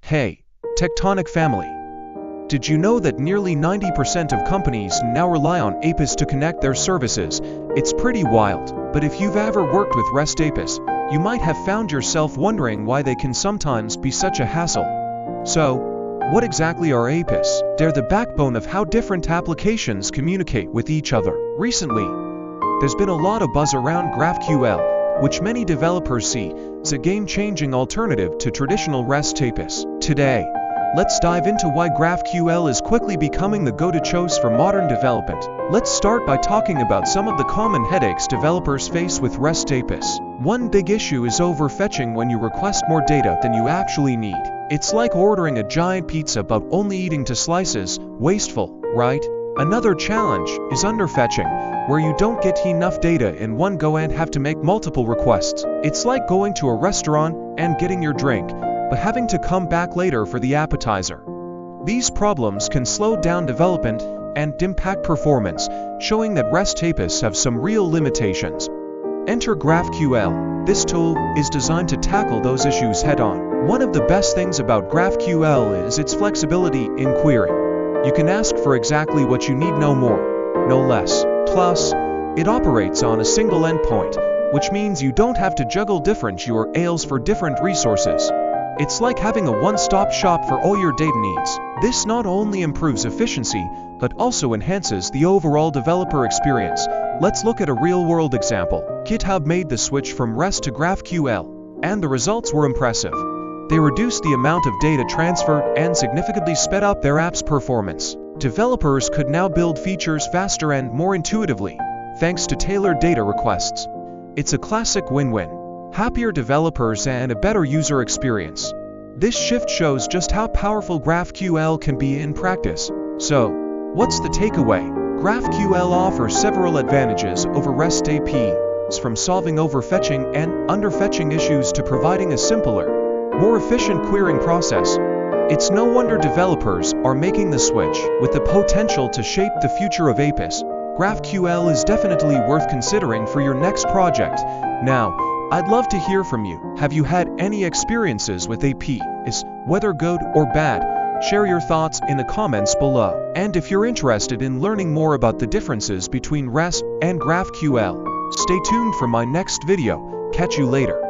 Hey, tectonic family. Did you know that nearly 90% of companies now rely on APIs to connect their services? It's pretty wild, but if you've ever worked with REST APIs, you might have found yourself wondering why they can sometimes be such a hassle. So, what exactly are APIs? They're the backbone of how different applications communicate with each other. Recently, there's been a lot of buzz around GraphQL, which many developers see as a game-changing alternative to traditional REST APIs. Today, let's dive into why GraphQL is quickly becoming the go-to choice for modern development. Let's start by talking about some of the common headaches developers face with REST APIs. One big issue is overfetching when you request more data than you actually need. It's like ordering a giant pizza but only eating 2 slices. Wasteful, right? Another challenge is underfetching, where you don't get enough data in one go and have to make multiple requests. It's like going to a restaurant and getting your drink, but having to come back later for the appetizer. These problems can slow down development and impact performance, showing that REST APIs have some real limitations. Enter GraphQL. This tool is designed to tackle those issues head-on. One of the best things about GraphQL is its flexibility in querying. You can ask for exactly what you need, no more, no less. Plus, it operates on a single endpoint, which means you don't have to juggle different URLs for different resources. It's like having a one-stop shop for all your data needs. This not only improves efficiency, but also enhances the overall developer experience. Let's look at a real-world example. GitHub made the switch from REST to GraphQL, and the results were impressive. They reduced the amount of data transferred and significantly sped up their app's performance. Developers could now build features faster and more intuitively, thanks to tailored data requests. It's a classic win-win. Happier developers and a better user experience. This shift shows just how powerful GraphQL can be in practice. So, what's the takeaway? GraphQL offers several advantages over REST APIs, from solving overfetching and underfetching issues to providing a simpler, more efficient querying process. It's no wonder developers are making the switch. With the potential to shape the future of APIs, GraphQL is definitely worth considering for your next project. Now, I'd love to hear from you. Have you had any experiences with APIs, whether good or bad? Share your thoughts in the comments below. And if you're interested in learning more about the differences between REST and GraphQL, stay tuned for my next video. Catch you later.